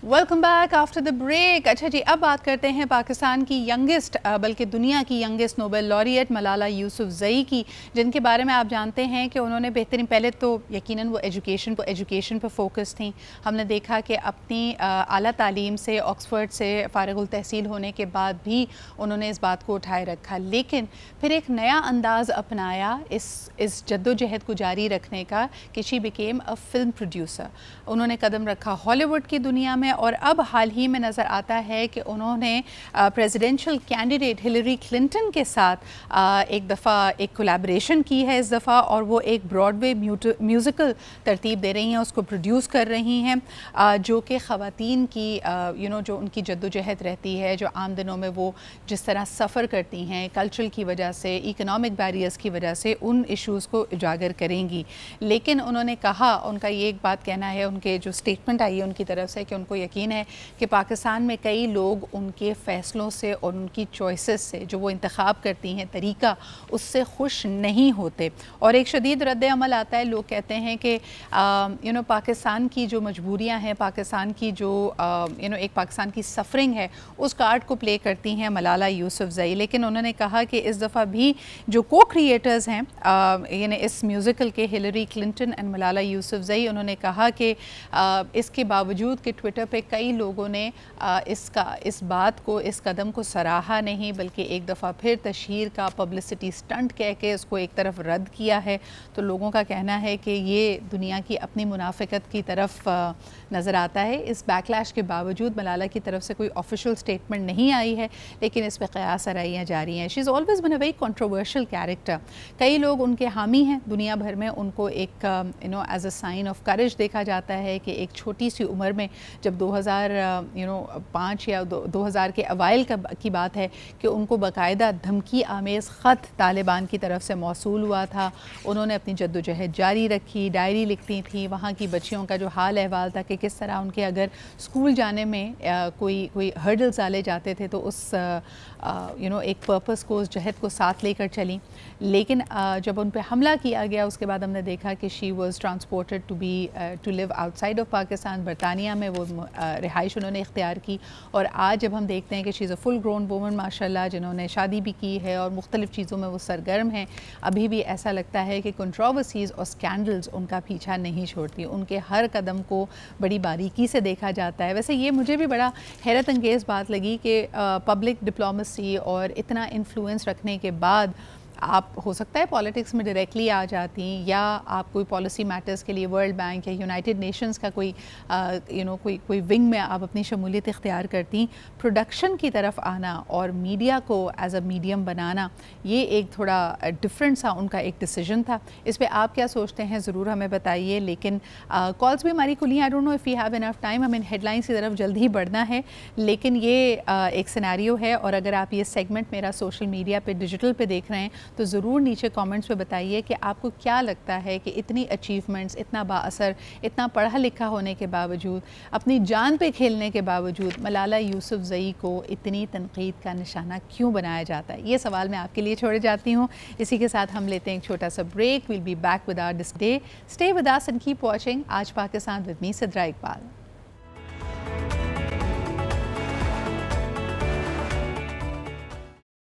Welcome back after the break. अच्छा जी, अब बात करते हैं पाकिस्तान की यंगेस्ट बल्कि दुनिया की youngest Nobel laureate Malala Yousafzai की, जिनके बारे में आप जानते हैं कि उन्होंने बेहतरीन, पहले तो यकीनन वो एजुकेशन पर फोकस थी। हमने देखा कि अपनी आला तालीम से, ऑक्सफोर्ड से फ़ारिगुल तहसील होने के बाद भी उन्होंने इस बात को उठाए रखा, लेकिन फिर एक नया अंदाज़ अपनाया इस जद्दोजहद को जारी रखने का कि she became a film producer. उन्होंने कदम रखा हॉलीवुड की दुनिया में और अब हाल ही में नज़र आता है कि उन्होंने प्रेसिडेंशियल कैंडिडेट हिलरी क्लिंटन के साथ एक दफ़ा एक कोलैबोरेशन की है इस दफ़ा, और वो एक ब्रॉडवे म्यूज़िकल तरतीब दे रही हैं, उसको प्रोड्यूस कर रही हैं, जो कि ख़वातीन की जो उनकी जद्दोजहद रहती है, जो आम दिनों में वो जिस तरह सफ़र करती हैं कल्चरल की वजह से, इकनॉमिक बैरियर्स की वजह से, उन इशूज़ को उजागर करेंगी। लेकिन उन्होंने कहा, उनका ये एक बात कहना है, उनके जो स्टेटमेंट आई है उनकी तरफ से, कि उनको यकीन है कि पाकिस्तान में कई लोग उनके फ़ैसलों से और उनकी चॉइसेस से, जो वो इंतखाब करती हैं तरीका, उससे खुश नहीं होते। और एक शदीद रद्द अमल आता है, लोग कहते हैं कि पाकिस्तान की जो मजबूरियाँ हैं, पाकिस्तान की जो एक पाकिस्तान की सफरिंग है, उस कार्ड को प्ले करती हैं मलाला यूसुफजई। लेकिन उन्होंने कहा कि इस दफ़ा भी जो को क्रिएटर्स हैं इस म्यूज़िकल के, Hillary Clinton and Malala Yousafzai, उन्होंने कहा कि इसके बावजूद कि ट्विटर पे कई लोगों ने इस बात को, इस कदम को सराहा नहीं, बल्कि एक दफ़ा फिर तशहीर का पब्लिसिटी स्टंट कह के इसको एक तरफ रद्द किया है, तो लोगों का कहना है कि ये दुनिया की अपनी मुनाफिकत की तरफ नज़र आता है। इस बैकलैश के बावजूद मलाला की तरफ से कोई ऑफिशियल स्टेटमेंट नहीं आई है, लेकिन इस पर क़यास आराइयाँ जारी हैं। She is always been a very controversial character. कई लोग उनके हामी हैं दुनिया भर में, उनको एक as a sign of courage देखा जाता है कि एक छोटी सी उम्र में, जब 2005 या 2000 के अवाइल की बात है, कि उनको बाकायदा धमकी आमेज़ ख़त तालिबान की तरफ से मौसूल हुआ था। उन्होंने अपनी जद्दोजहद जारी रखी, डायरी लिखती थी, वहाँ की बच्चियों का जो हाल अहवाल था कि किस तरह उनके अगर स्कूल जाने में कोई हर्डल्स डाले जाते थे, तो उस एक पर्पस को, उस जहद को साथ लेकर चली। लेकिन जब उन पर हमला किया गया, उसके बाद हमने देखा कि she was transported to live outside of Pakistan. बरतानिया में वो रिहाइश उन्होंने इख्तियार की, और आज जब हम देखते हैं कि she is a full grown woman माशाल्लाह, जिन्होंने शादी भी की है और मुख्तलिफ़ चीज़ों में वो सरगर्म हैं, अभी भी ऐसा लगता है कि कंट्रोवर्सीज़ और स्कैंडल्स उनका पीछा नहीं छोड़ती। उनके हर कदम को बड़ी बारीकी से देखा जाता है। वैसे ये मुझे भी बड़ा हैरत अंगेज़ बात लगी कि पब्लिक डिप्लोमेसी और इतना इन्फ्लुएंस रखने के बाद आप, हो सकता है पॉलिटिक्स में डायरेक्टली आ जाती, या आप कोई पॉलिसी मैटर्स के लिए वर्ल्ड बैंक या यूनाइटेड नेशंस का कोई विंग में आप अपनी शमूलियत इख्तियार करती, प्रोडक्शन की तरफ आना और मीडिया को एज अ मीडियम बनाना, ये एक थोड़ा डिफरेंट सा उनका एक डिसीजन था। इस पर आप क्या सोचते हैं, ज़रूर हमें बताइए। लेकिन कॉल्स भी हमारी खुली हैं, I don't know if you have enough time, हमें हेडलाइंस की तरफ जल्द ही बढ़ना है, लेकिन ये एक सिनेरियो है, और अगर आप ये सेगमेंट मेरा सोशल मीडिया पे, डिजिटल पे देख रहे हैं, तो ज़रूर नीचे कमेंट्स में बताइए कि आपको क्या लगता है कि इतनी अचीवमेंट्स, इतना बाअसर, इतना पढ़ा लिखा होने के बावजूद, अपनी जान पे खेलने के बावजूद मलाला यूसुफजई को इतनी तनकीद का निशाना क्यों बनाया जाता है। ये सवाल मैं आपके लिए छोड़ जाती हूँ। इसी के साथ हम लेते हैं एक छोटा सा break. Will be back with our this day. Stay with us and keep watching Aaj Pakistan with me Sidra Iqbal.